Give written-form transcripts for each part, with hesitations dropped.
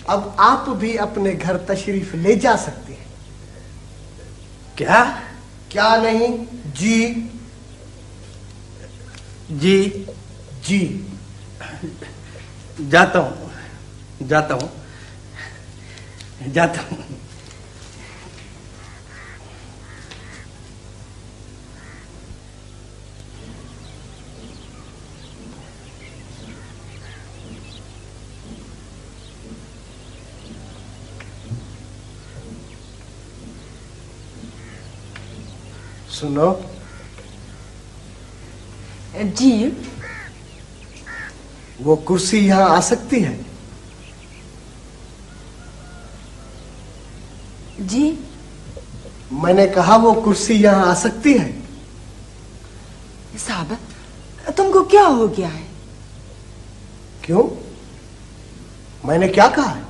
अब आप भी अपने घर तशरीफ ले जा सकते हैं। क्या? क्या नहीं, जी जी जी। जाता हूँ, जाता हूँ, जाता हूँ। सुनो जी। वो कुर्सी यहां आ सकती है? जी मैंने कहा वो कुर्सी यहां आ सकती है? साहब, तुमको क्या हो गया है? क्यों? मैंने क्या कहा है?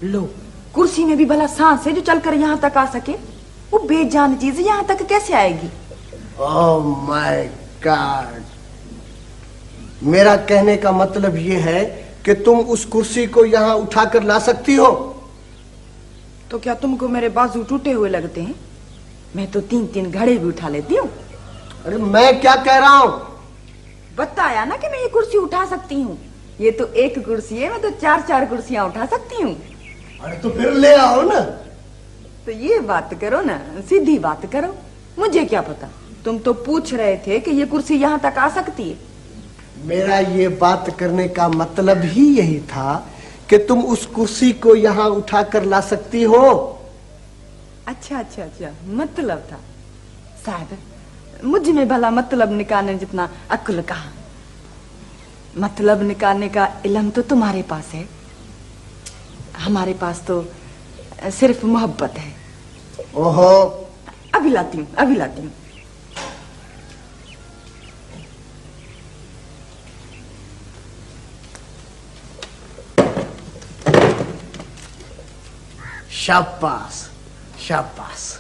लो, कुर्सी में भी भला सांस है जो चलकर यहाँ तक आ सके? वो बेजान चीज यहाँ तक कैसे आएगी? ओह माय गॉड! मेरा कहने का मतलब ये है कि तुम उस कुर्सी को यहाँ उठाकर ला सकती हो। तो क्या तुमको मेरे बाजू टूटे हुए लगते हैं? मैं तो 3-3 घड़े भी उठा लेती हूँ। अरे मैं क्या कह रहा हूँ? बताया ना कि मैं ये कुर्सी उठा सकती हूँ। ये तो एक कुर्सी है, मैं तो 4-4 कुर्सियाँ उठा सकती हूँ। अरे तो फिर ले आओ ना। तो ये बात करो ना, सीधी बात करो। मुझे क्या पता, तुम तो पूछ रहे थे कि ये कुर्सी यहाँ तक आ सकती है। मेरा ये बात करने का मतलब ही यही था कि तुम उस कुर्सी को यहाँ उठाकर ला सकती हो। अच्छा अच्छा अच्छा, मतलब था। साहब, मुझ में भला मतलब निकालने जितना अक्ल कहाँ? मतलब निकालने का इल्म तो तुम्हारे पास है, हमारे पास तो सिर्फ मोहब्बत है। ओहो, अभी लाती हूँ, अभी लाती हूँ। शाबाश शाबाश।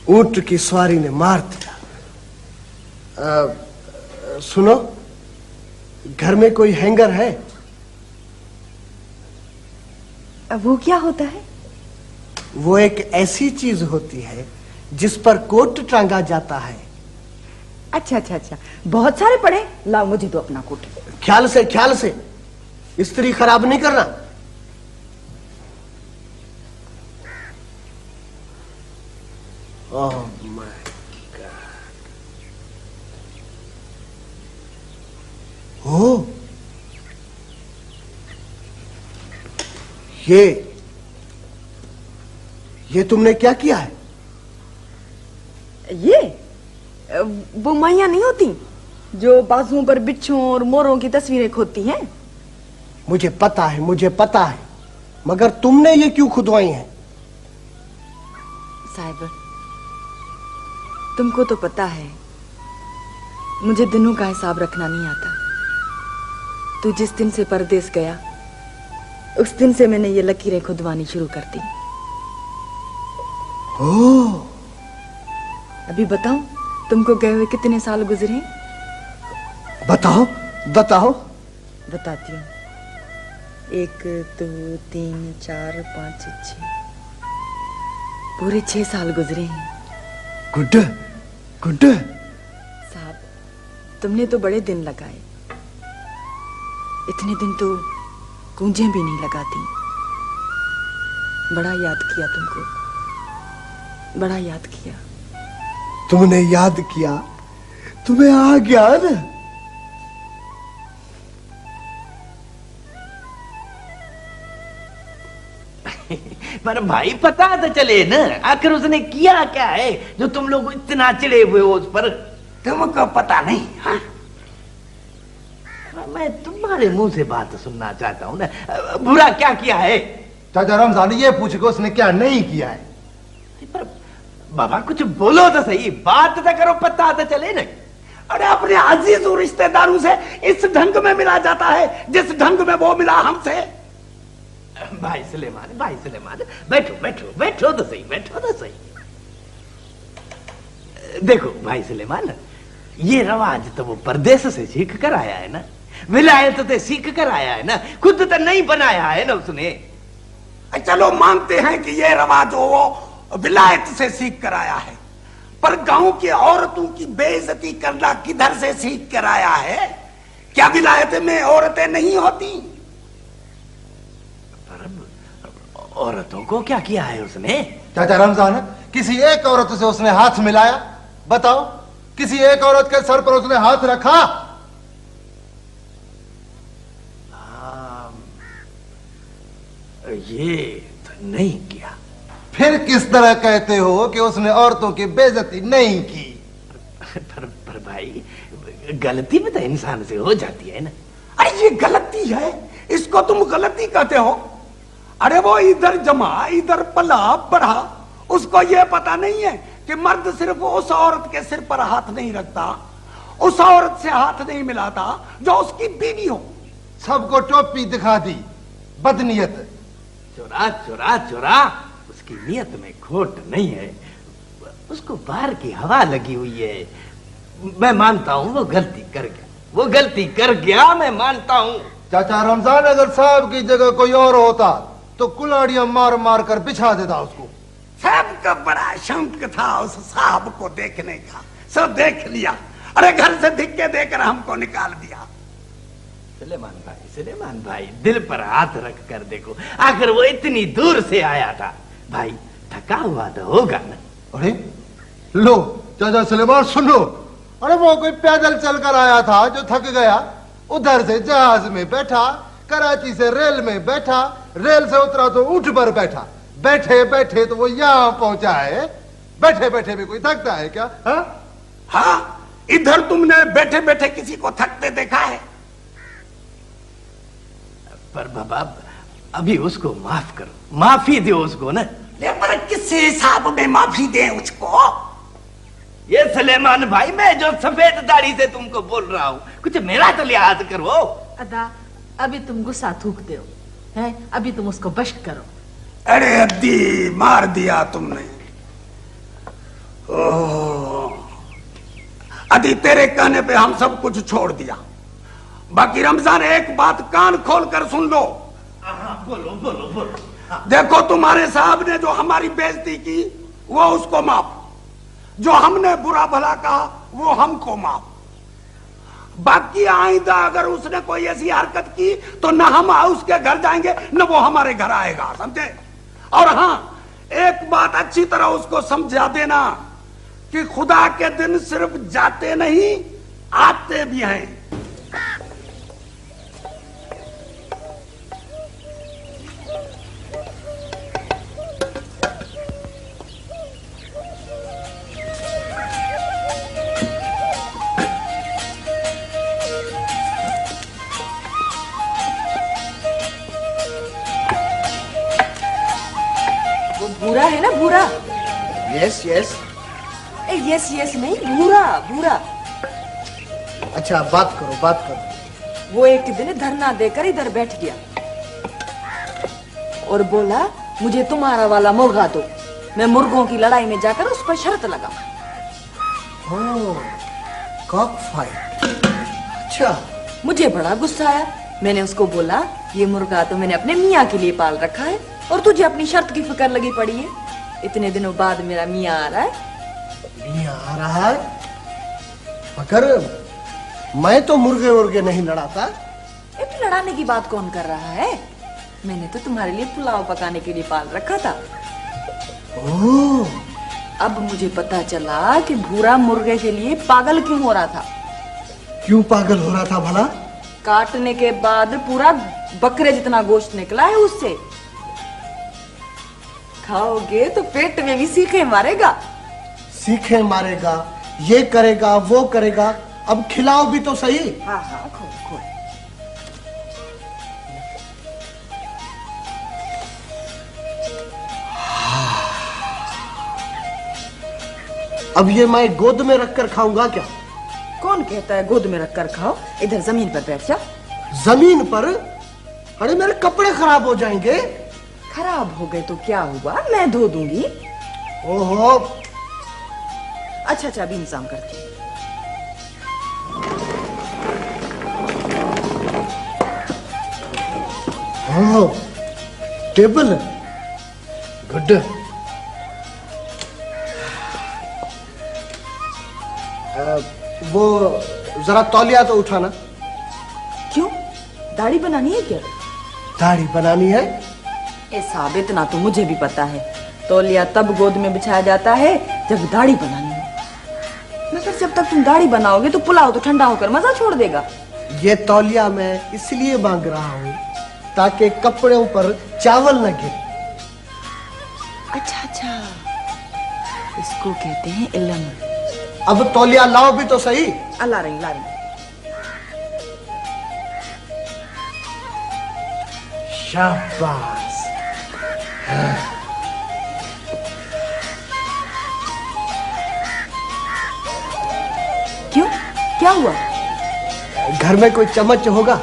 ऊंट की सवारी ने मार दिया। सुनो, घर में कोई हैंगर है? वो क्या होता है? वो एक ऐसी चीज होती है जिस पर कोट टांगा जाता है। अच्छा अच्छा अच्छा, बहुत सारे पड़े। लाओ मुझे तो अपना कोट। ख्याल से, ख्याल से, इस्त्री खराब नहीं करना। ओह माय गॉड! ओ, ये तुमने क्या किया है? ये वो माइयां नहीं होती जो बाजुओं पर बिच्छों और मोरों की तस्वीरें खोदती हैं? मुझे पता है, मुझे पता है, मगर तुमने ये क्यों खुदवाई हैं? साहिब, तुमको तो पता है मुझे दिनों का हिसाब रखना नहीं आता। तू जिस दिन से परदेस गया उस दिन से मैंने ये लकीरें खुदवानी शुरू कर दी। ओह, अभी बताऊं तुमको गए हुए कितने साल गुजरे? बताओ बताओ। बताती हूँ। 1 2 3 4 5 6 पूरे 6 साल गुजरे हैं। Good good. साहब, तुमने तो बड़े दिन लगाए। इतने दिन तो गूंजें भी नहीं लगाती। बड़ा याद किया तुमको, बड़ा याद किया। तुमने याद किया, तुम्हें आ गया ना? पर भाई पता तो चले ना, आखिर उसने किया क्या है जो तुम लोग इतना चिड़े हुए हो उस पर? तुमको पता नहीं? हाँ? मैं तुम्हारे मुंह से बात सुनना चाहता हूँ ना। बुरा क्या किया है? चाचा रमजान, ये पूछ के उसने क्या नहीं किया है? पर बाबा कुछ बोलो तो सही, बात तो करो, पता तो चले ना। अरे अपने अजीज और रिश्तेदारों से इस ढंग में मिला जाता है जिस ढंग में वो मिला हमसे। भाई सुलेमान, भाई सुलेमान, बैठो बैठो बैठो तो सही, बैठो तो सही। देखो भाई सुलेमान, ये रवाज तो वो परदेश से सीख कर आया है ना, विलायत से सीख कर आया है ना, खुद तो नहीं बनाया है ना उसने। चलो मानते हैं कि ये रवाज वो विलायत से सीख कर आया है, पर गांव की औरतों की बेइज्जती करना किधर से सीख कर आया है? क्या विलायत में औरतें नहीं होती? पर औरतों को क्या किया है उसने? चाचा रमजान, किसी एक औरत से उसने हाथ मिलाया? बताओ, किसी एक औरत के सर पर उसने हाथ रखा? ये तो नहीं किया। फिर किस तरह कहते हो कि उसने औरतों की बेइज्जती नहीं की? पर भाई, गलती भी तो इंसान से हो जाती है ना। अरे ये गलती है, इसको तुम गलती कहते हो? अरे वो इधर जमा इधर पला बढ़ा, उसको ये पता नहीं है कि मर्द सिर्फ उस औरत के सिर पर हाथ नहीं रखता, उस औरत से हाथ नहीं मिलाता जो उसकी बीवी हो। सबको टोपी दिखा दी, बदनीयत। चोरा चोरा चोरा, उसकी नियत में खोट नहीं है, उसको बाहर की हवा लगी हुई है। मैं मानता हूं वो गलती कर गया, वो गलती कर गया, मैं मानता हूं। चाचा रमजान, अगर साहब की जगह कोई और होता तो कुल्हाड़ियां मार मार कर बिछा देता उसको। साहब का बड़ा शौक था उस साहब को देखने का, सब देख लिया। अरे घर से धिक्के देकर हमको निकाल दिया। सुलेमान भाई, दिल पर हाथ रख कर देखो, आखिर वो इतनी दूर से आया था। भाई थका हुआ तो होगा ना। अरे लो चाचा सुलेमान, सुनो, अरे वो कोई पैदल चलकर आया था जो थक गया, उधर से जहाज में बैठा, कराची से रेल में बैठा, रेल से उतरा तो ऊंट पर बैठा, बैठे बैठे तो वो यहां पहुंचा है। बैठे बैठे भी कोई थकता है क्या? हाँ, इधर तुमने बैठे बैठे किसी को थकते देखा है? पर बाबा, अभी उसको माफ करो, माफी दो उसको ना। पर किस हिसाब में माफी दें उसको? ये सुलेमान भाई, मैं जो सफेद दाढ़ी से तुमको बोल रहा हूँ, कुछ मेरा तो लिहाज करो। अदा, अभी तुम गुस्सा थूक दो, हैं? अभी तुम उसको बश्त करो। अरे अद्दी, मार दिया तुमने। ओह, अदी तेरे कहने पे हम सब कुछ छोड़ दिया। बाकी रमजान, एक बात कान खोल कर सुन लो। बोलो बोलो बोलो। देखो, तुम्हारे साहब ने जो हमारी बेइज्जती की वो उसको माफ, जो हमने बुरा भला कहा वो हमको माफ। बाकी आइंदा अगर उसने कोई ऐसी हरकत की तो न हम उसके घर जाएंगे न वो हमारे घर आएगा, समझे? और हाँ, एक बात अच्छी तरह उसको समझा देना कि खुदा के दिन सिर्फ जाते नहीं, आते भी हैं। भूरा है ना, भूरा? Yes yes. यस यस नहीं, भूरा भूरा। अच्छा, बात करो बात करो। वो एक दिन धरना देकर इधर बैठ गया और बोला, मुझे तुम्हारा वाला मुर्गा दो, मैं मुर्गों की लड़ाई में जाकर उस पर शर्त लगा। Kock fight. अच्छा। मुझे बड़ा गुस्सा आया। मैंने उसको बोला, ये मुर्गा तो मैंने अपने मियाँ के लिए पाल रखा है और तुझे अपनी शर्त की फिक्र लगी पड़ी है। इतने दिनों बाद मेरा मियाँ आ रहा है। मियाँ आ रहा है? मगर मैं तो मुर्गे मुर्गे नहीं लड़ाता। तो लड़ाने की बात कौन कर रहा है? मैंने तो तुम्हारे लिए पुलाव पकाने के लिए पाल रखा था। ओह, अब मुझे पता चला कि भूरा मुर्गे के लिए पागल क्यों हो रहा था। क्यों पागल हो रहा था भला? काटने के बाद पूरा बकरे जितना गोश्त निकला है उससे। खाओगे तो पेट में भी सीखे मारेगा। सीखे मारेगा, ये करेगा वो करेगा, अब खिलाओ भी तो सही। हाँ हाँ, खो खो। अब ये मैं गोद में रखकर खाऊंगा क्या? कौन कहता है गोद में रखकर खाओ? इधर जमीन पर बैठ जा। जमीन पर? अरे मेरे कपड़े खराब हो जाएंगे। खराब हो गए तो क्या हुआ, मैं धो दूंगी। ओहो, अच्छा अच्छा, अभी इंतजाम करती हूँ। ओहो, टेबल है, गुड। वो जरा तौलिया तो उठाना। क्यों, दाढ़ी बनानी है क्या? दाढ़ी बनानी है? ए साहब, इतना तो मुझे भी पता है, तौलिया तब गोद में बिछाया जाता है जब दाढ़ी बनानी हो। मगर जब तक तुम दाढ़ी बनाओगे तो पुलाव तो ठंडा होकर मजा छोड़ देगा। ये तौलिया मैं इसलिए मांग रहा हूँ ताकि कपड़ों पर चावल न गिरे। अच्छा अच्छा, इसको कहते हैं इल्म। अब तौलिया लाओ भी तो सही। ला रही ला रही। शाबाश। क्यों, क्या हुआ? घर में कोई चम्मच होगा?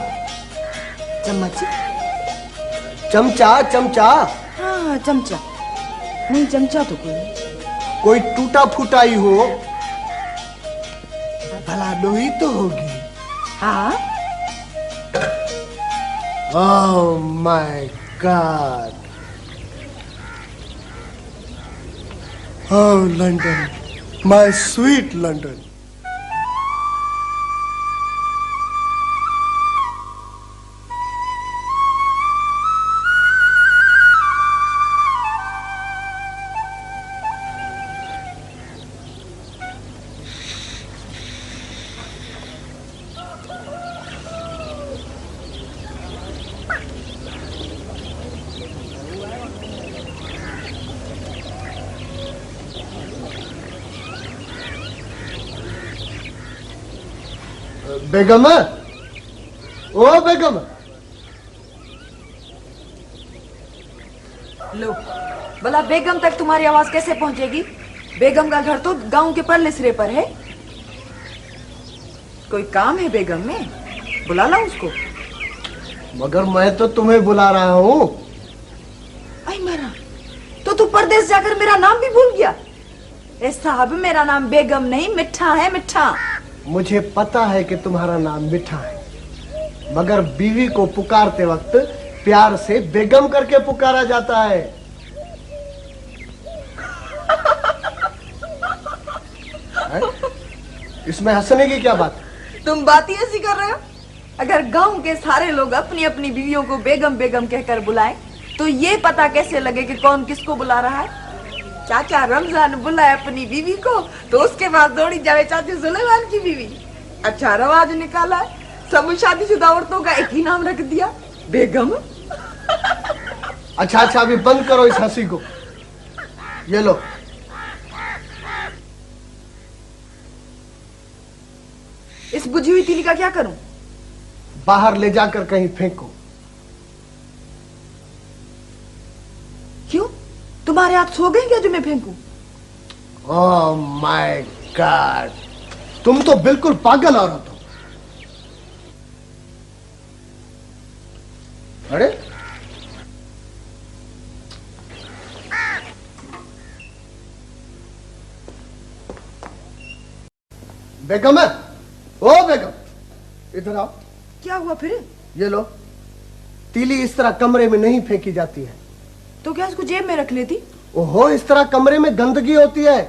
चम्मच? चमचा, चमचा। हाँ, चमचा। नहीं, चमचा तो कोई नहीं। कोई टूटा फूटा ही हो, भला लोही तो होगी। हाँ। Oh my god. Oh London, my sweet London. बेगम, ओ बेगम। लो, भला बेगम तक तुम्हारी आवाज कैसे पहुंचेगी? बेगम का घर तो गांव के परले सिरे पर है। कोई काम है बेगम में? बुला ला उसको। मगर मैं तो तुम्हें बुला रहा हूँ। आई मरा, तो तू परदेश जाकर मेरा नाम भी भूल गया? ए साहब, मेरा नाम बेगम नहीं, मिठा है, मिठा। मुझे पता है कि तुम्हारा नाम मिठा है, मगर बीवी को पुकारते वक्त प्यार से बेगम करके पुकारा जाता है। इसमें हंसने की क्या बात? तुम बात ही ऐसी कर रहे हो? अगर गांव के सारे लोग अपनी अपनी बीवियों को बेगम बेगम कहकर बुलाएं, तो ये पता कैसे लगे कि कौन किसको बुला रहा है? चाचा रमजान बुलाए अपनी बीवी को, तो उसके बाद दौड़ी जावे चाचा सुलेमान की बीवी। अच्छा रवाज निकाला, सब शादीशुदा औरतों का एक ही नाम रख दिया, बेगम। अच्छा अच्छा, अभी बंद करो इस हंसी को। ये लो। इस बुझी हुई तीली का क्या करूं? बाहर ले जाकर कहीं फेंको। क्यों, तुम्हारे हाथ सो गए क्या जो मैं फेंकूं? ओह माय गॉड, तुम तो बिल्कुल पागल औरत हो। अरे बेगम है, ओ बेगम, इधर आओ। क्या हुआ फिर? ये लो, तीली इस तरह कमरे में नहीं फेंकी जाती है। तो क्या इसको जेब में रख लेती? ओहो, इस तरह कमरे में गंदगी होती है।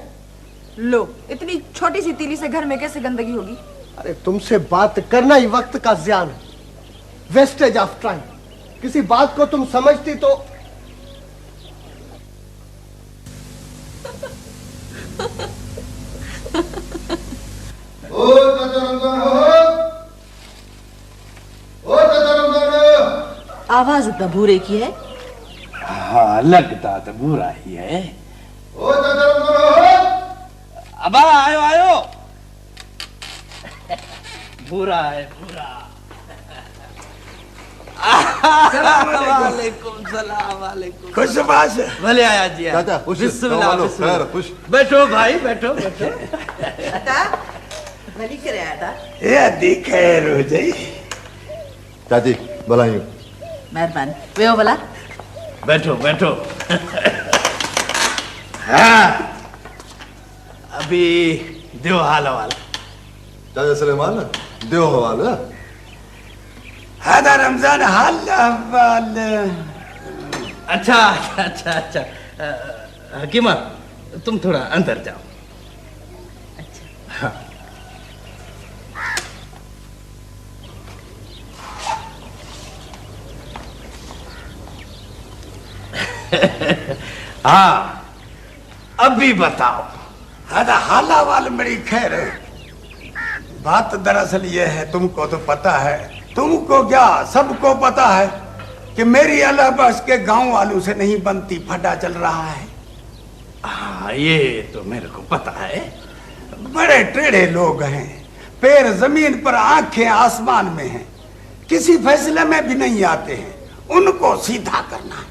लो, इतनी छोटी सी तीली से घर में कैसे गंदगी होगी? अरे तुमसे बात करना ही वक्त का ज़ियान है, वेस्टेज ऑफ टाइम। किसी बात को तुम समझती तो। आवाज इतना भूरे की है। हाँ, लगता तो बुरा ही है। अब आयो आयो। बुरा है बुरा। वालेकुम सलाम, वालेकुम। खुशबाश। भले आया जी। चाचा खुश, बिस्मिल्लाह, गाँव वालों, बिस्मिल्लाह। खैर, खुश। बैठो भाई, बैठो बैठो। भली करे आया था। ये दिखैर हो जाई। चाची भलायूं। मेहरबानी। वे हो भला। बैठो बैठो। हाँ, अभी दो हाल हवाल। चाचा सुलेमान देव हवाल। हादा रमजान हाल अहवाल। अच्छा अच्छा अच्छा अच्छा। हकीमा, तुम थोड़ा अंदर जाओ। हाँ। हाँ, अभी बताओ। हादा हाल अहवाल मेरी खैर। बात दरअसल ये है, तुमको तो पता है, तुमको क्या सबको पता है कि मेरी अलावा के गांव वालों से नहीं बनती, फटा चल रहा है। हाँ, ये तो मेरे को पता है। बड़े टेढ़े लोग हैं, पैर जमीन पर आंखें आसमान में हैं, किसी फैसले में भी नहीं आते हैं। उनको सीधा करना है।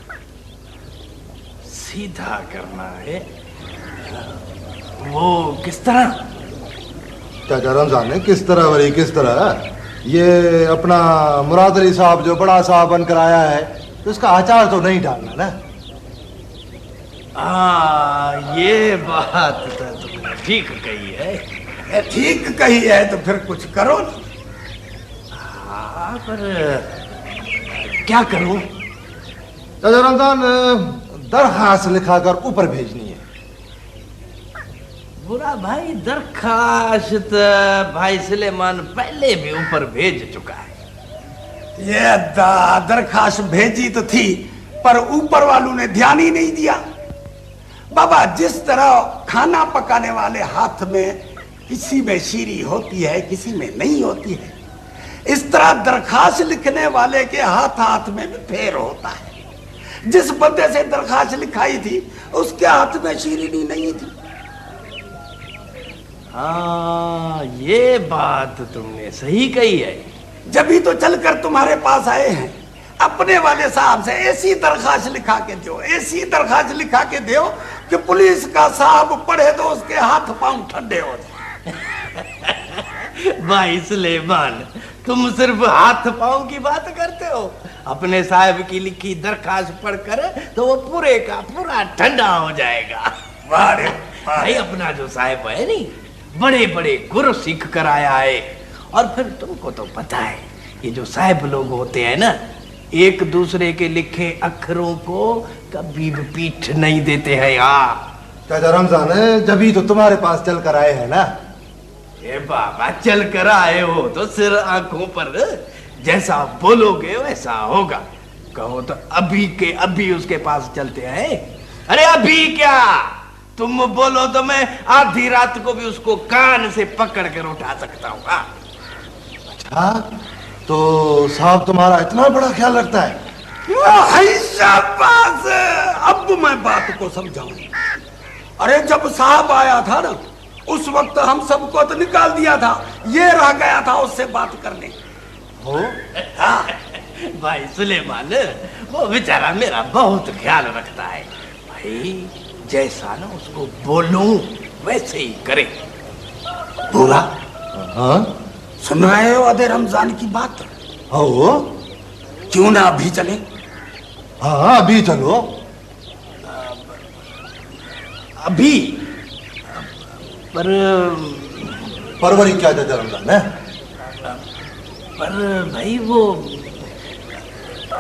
सीधा करना है? वो किस तरह? चाचा रमजान ने किस तरह वरी किस तरह? ये अपना मुराद अली साहब जो बड़ा साहब बनकर आया है, तो उसका आचार तो नहीं डालना ना। ये बात तो तुमने ठीक कही है। ठीक कही है तो फिर कुछ करो ना। हाँ, पर क्या करूं? चाचा रमजान दरखास्त लिखाकर ऊपर भेजनी है। बुरा भाई, दरखास्त भाई सुलेमान पहले भी ऊपर भेज चुका है। ये दरखास्त भेजी तो थी, पर ऊपर वालों ने ध्यान ही नहीं दिया। बाबा, जिस तरह खाना पकाने वाले हाथ में किसी में शीरी होती है, किसी में नहीं होती है, इस तरह दरखास्त लिखने वाले के हाथ हाथ में भी फेर होता है। जिस बंदे से दरखास्त लिखाई थी, उसके हाथ में शीरी नहीं थी। हाँ, ये बात तुमने सही कही है। जब ही तो चलकर तुम्हारे पास आए हैं। अपने वाले साहब से ऐसी दरखास्त लिखा के दो, ऐसी दरखास्त लिखा के दो कि पुलिस का साहब पढ़े तो उसके हाथ पांव ठंडे हो जाए। भाई सुलेमान, तुम सिर्फ हाथ पांव की बात करते हो। अपने साहब की लिखी दरखास्त पढ़कर तो वो पूरे का पूरा ठंडा हो जाएगा। भाई, अपना जो साहब है नहीं, बड़े बड़े गुरु सीख कर आया है। और फिर तुमको तो पता है, ये जो साहब लोग होते हैं ना, एक दूसरे के लिखे अक्षरों को कभी भी पीठ नहीं देते हैं। यार चाचा रमजान जब तो तुम्हारे पास चल कर आए हैं ना। ये बाबा, चल कर आए हो तो सिर आंखों पर, जैसा बोलोगे वैसा होगा। कहो तो अभी के अभी उसके पास चलते हैं। अरे अभी क्या, तुम बोलो तो मैं आधी रात को भी उसको कान से पकड़ कर उठा सकता हूँ। अच्छा, तो साहब तुम्हारा इतना बड़ा ख्याल रखता है? शाबाश, अब मैं बात को समझाऊं। अरे जब साहब आया था ना, उस वक्त हम सबको तो निकाल दिया था, ये रह गया था उससे बात करने। हो? हाँ। भाई सुलेमान, वो बेचारा मेरा बहुत ख्याल रखता है। भाई, जैसा ना उसको बोलूं वैसे ही करे। बोला? हाँ? सुन रहे हो अदे रमजान की बात? हो? क्यों ना अभी चले? हाँ, अभी चलो। अभी? परवरी क्या चाचा रमजान है? पर भाई, वो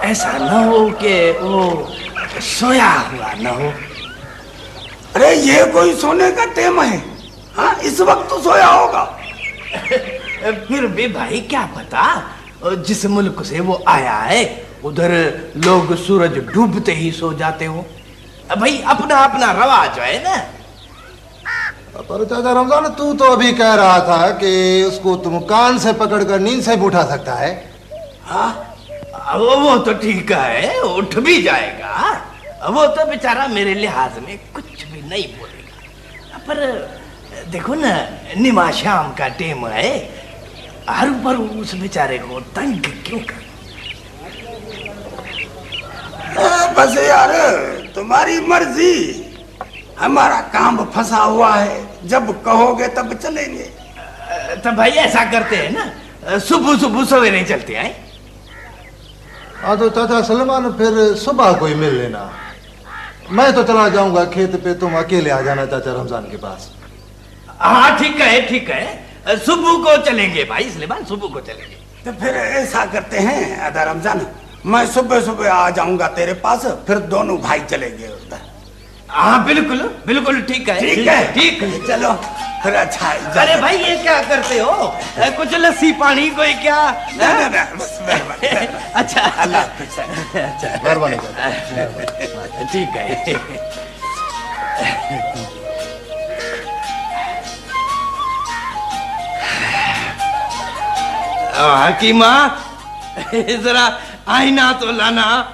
ऐसा ना हो कि वो सोया हुआ ना हो। अरे ये कोई सोने का टेम है? हाँ, इस वक्त तो सोया होगा। फिर भी भाई क्या पता, जिस मुल्क से वो आया है उधर लोग सूरज डूबते ही सो जाते हो। भाई, अपना अपना रवाज है ना। पर चाचा रमजान, तू तो अभी कह रहा था कि उसको तुम कान से पकड़कर नींद से भी उठा सकता है। हाँ, वो तो ठीक है, उठ भी जाएगा। वो तो बेचारा मेरे लिहाज में कुछ भी नहीं बोलेगा। पर देखो ना, निमा शाम का टेम है, हर पर उस बेचारे को तंग क्यों कर? बस यार तुम्हारी मर्जी, हमारा काम फंसा हुआ है, जब कहोगे तब चलेंगे। तो भाई ऐसा करते हैं ना, सुबह सुबह सवेरे चलते हैं। हाँ तो चाचा सलेमान फिर सुबह को ही मिल लेना, मैं तो चला जाऊंगा खेत पे, तुम अकेले आ जाना चाचा रमजान के पास। हाँ ठीक है, सुबह को चलेंगे भाई सलेमान, सुबह को चलेंगे। तो फिर ऐसा करते हैं अदा रमजान, मैं सुबह सुबह आ जाऊंगा तेरे पास, फिर दोनों भाई चलेंगे उधर। हाँ बिल्कुल बिल्कुल ठीक है, ठीक है चलो फिर। अच्छा है। अरे भाई ये क्या करते हो, कुछ लस्सी पानी कोई क्या? बस मेहरबानी। अच्छा अल्लाह हाफिज़। अच्छा मेहरबानी ठीक है। हकीमा जरा आईना तो लाना।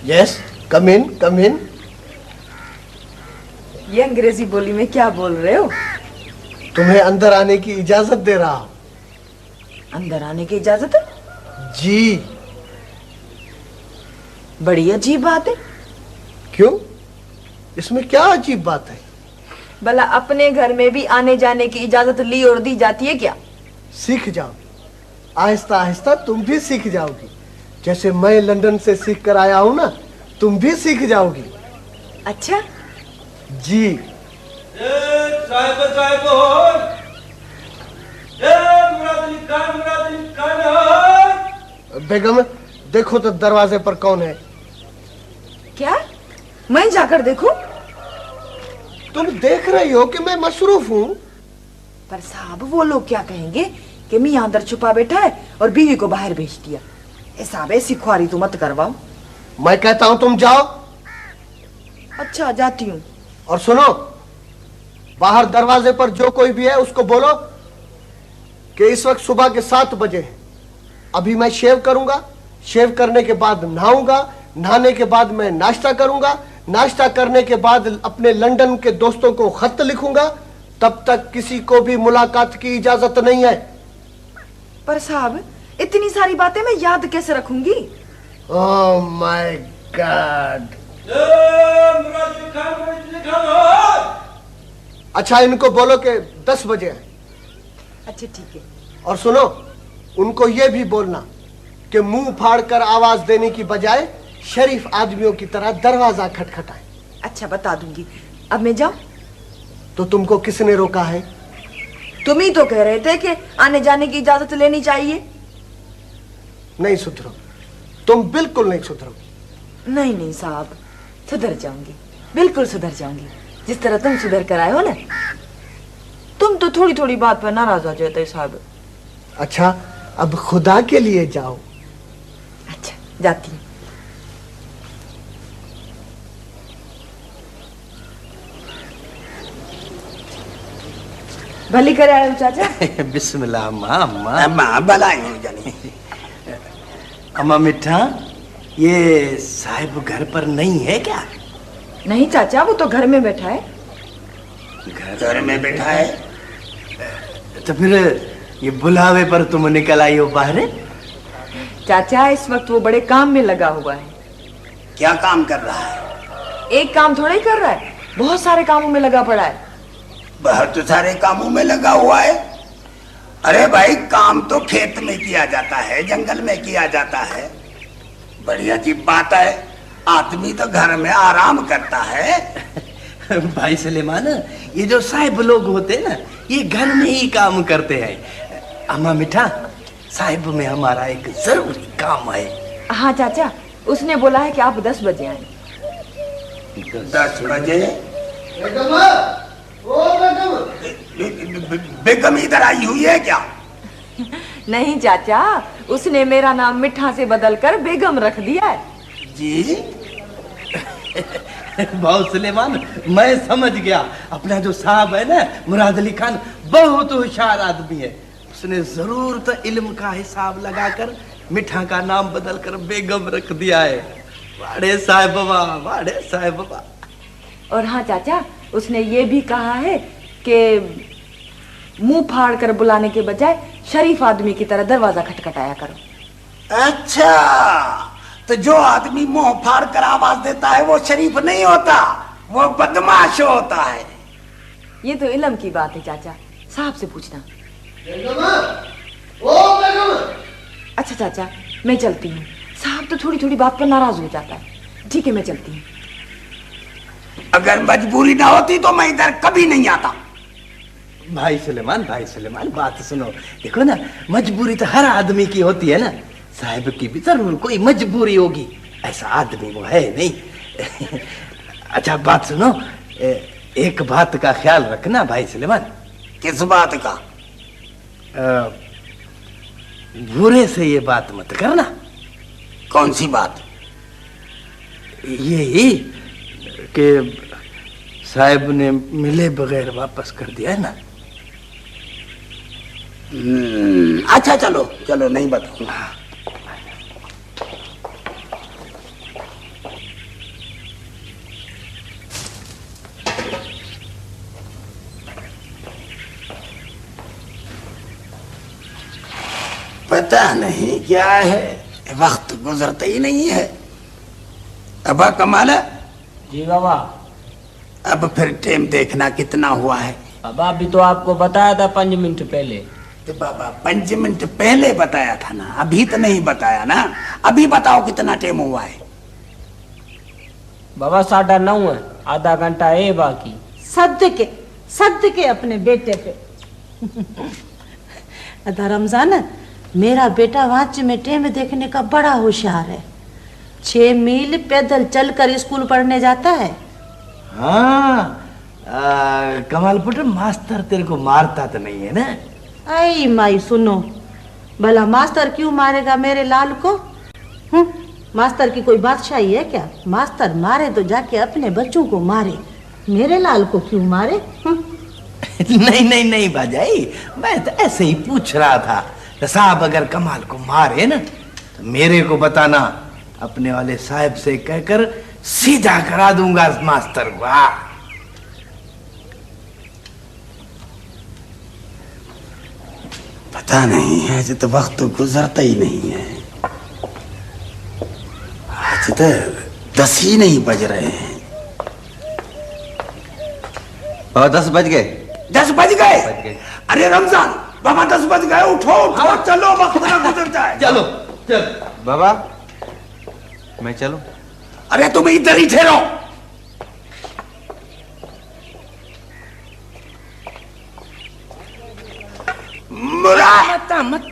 यस, कम इन। ये अंग्रेजी बोली में क्या बोल रहे हो? तुम्हें अंदर आने की इजाजत दे रहा हूं। अंदर आने की इजाजत है? जी। बड़ी अजीब बात है। क्यों, इसमें क्या अजीब बात है? भला अपने घर में भी आने जाने की इजाजत ली और दी जाती है क्या? सीख जाओ, आहिस्ता आहिस्ता तुम भी सीख जाओगी। जैसे मैं लंदन से सीख कर आया हूं ना, तुम भी सीख जाओगी। अच्छा जी। बेगम देखो तो दरवाजे पर कौन है? क्या? मैं जाकर देखूं? तुम देख रही हो कि मैं मसरूफ हूँ। पर साहब वो लोग क्या कहेंगे कि मियां अंदर छुपा बैठा है और बीवी को बाहर भेज दिया। साहब ऐसी ख्वारी तो मत करवाओ। मैं कहता हूँ तुम जाओ। अच्छा जाती हूँ। और सुनो, बाहर दरवाजे पर जो कोई भी है उसको बोलो कि इस वक्त सुबह के 7 बजे है। अभी मैं शेव करूंगा, शेव करने के बाद नहाऊंगा, नहाने के बाद मैं नाश्ता करूंगा, नाश्ता करने के बाद अपने लंदन के दोस्तों को खत लिखूंगा। तब तक किसी को भी मुलाकात की इजाजत नहीं है। पर साहब इतनी सारी बातें मैं याद कैसे रखूंगी? ओह माय गॉड। अच्छा इनको बोलो कि 10 बजे है। अच्छा ठीक है। और सुनो, उनको यह भी बोलना कि मुंह फाड़कर आवाज देने की बजाय शरीफ आदमियों की तरह दरवाजा खटखटाए। अच्छा बता दूंगी। अब मैं जाऊं? तो तुमको किसने रोका है? तुम ही तो कह रहे थे कि आने जाने की इजाजत लेनी चाहिए। नहीं सुधरो, तुम बिल्कुल नहीं सुधरोगी। नहीं नहीं साहब, सुधर जाऊंगी, बिल्कुल सुधर जाऊंगी, जिस तरह तुम सुधर कर आए हो ना। तुम तो थोड़ी थोड़ी बात पर नाराज हो जाते साहब। अच्छा अब खुदा के लिए जाओ। अच्छा जाती हूँ। भली करे आए हो चाचा। बिस्मिल्लाह। अम्मा अम्मा अम्मा भलाई हो जानी। अम्मा मिठा, ये साहिब घर पर नहीं है क्या? नहीं चाचा, वो तो घर में बैठा है। घर में बैठा है? तो फिर ये बुलावे पर तुम निकल आई हो बाहर? चाचा इस वक्त वो बड़े काम में लगा हुआ है। क्या काम कर रहा है? एक काम थोड़ा ही कर रहा है, बहुत सारे कामों में लगा पड़ा है। बहुत सारे कामों में लगा हुआ है। अरे भाई काम तो खेत में किया जाता है, जंगल में किया जाता है। बड़ी अजीब बात है, आदमी तो घर में आराम करता है। भाई सलेमान, ये जो साहिब लोग होते हैं ना, ये घर में ही काम करते हैं। अम्मा मिठा, साहिब में हमारा एक जरूरी काम है। हाँ चाचा, उसने बोला है कि आप 10 बजे आए। 10 बजे? बेगम इधर आई हुई है क्या? नहीं चाचा, उसने मेरा नाम मिठा से बदलकर बेगम रख दिया है। जी भाई सलेमान, मैं समझ गया। अपना जो साहब है ना मुराद अली खान, बहुत होशियार आदमी है। उसने जरूर तो इल्म का हिसाब लगाकर मिठा का नाम बदलकर बेगम रख दिया है। वाड़े साहिब बाबा, वाड़े साहिब बाबा। और हाँ चाचा, उसने ये भी कहा है कि मुंह फाड़ कर बुलाने के बजाय शरीफ आदमी की तरह दरवाजा खटखटाया करो। अच्छा, तो जो आदमी मुंह फाड़ कर आवाज देता है वो शरीफ नहीं होता, वो बदमाश होता है। ये तो इल्म की बात है चाचा, साहब से पूछना। अच्छा चाचा, मैं चलती हूँ। साहब तो थोड़ी थोड़ी बात पर नाराज हो जाता है। ठीक है, मैं चलती हूँ। अगर मजबूरी ना होती तो मैं इधर कभी नहीं आता। भाई सुलेमान, बात सुनो। देखो ना, मजबूरी तो हर आदमी की होती है ना, साहब की भी जरूर कोई मजबूरी होगी, ऐसा आदमी वो है नहीं। अच्छा बात सुनो, एक बात का ख्याल रखना भाई सुलेमान। किस बात का? बुरे से ये बात मत करना। कौन सी बात? यही कि साहब ने मिले बगैर वापस कर दिया है ना। अच्छा चलो चलो, नहीं बताऊंगा। पता नहीं क्या है, वक्त गुजरता ही नहीं है। अबा कमाल, जी बाबा। अब फिर टाइम देखना कितना हुआ है। बाबा अभी तो आपको बताया था 5 मिनट पहले। तो बाबा 5 मिनट पहले बताया था ना, अभी तो नहीं बताया ना। अभी बताओ कितना टाइम हुआ है। बाबा 9:30 है, आधा घंटा है बाकी। सद के अपने बेटे पे। अदा रमजान, मेरा बेटा वाच में टेम देखने का बड़ा होशियार है। 6 मील पैदल चलकर स्कूल पढ़ने जाता है। हाँ, कमाल पुत्र, मास्टर तेरे को मारता तो नहीं है ना? आई माई सुनो, भला मास्टर क्यों मारेगा मेरे लाल को? मास्टर की कोई बादशाही है क्या? मास्टर मारे तो जाके अपने बच्चों को मारे, मेरे लाल को क्यों मारे? नहीं भाजाई, मैं तो ऐसे ही पूछ रहा था। तो साहब अगर कमाल को मारे ना तो मेरे को बताना, अपने वाले साहब से कहकर सीधा करा दूंगा मास्टर को। पता नहीं, आज तो वक्त गुजरता ही नहीं है। आज तो 10 ही नहीं बज रहे हैं। और 10 बज गए। 10 बज गए। अरे रमजान बाबा, 10 बज गए, उठो उठो, चलो, वक्त ना गुजर जाए। चलो चल बाबा, मैं चलूं? अरे तुम इधर ही ठहरो। मुरा मत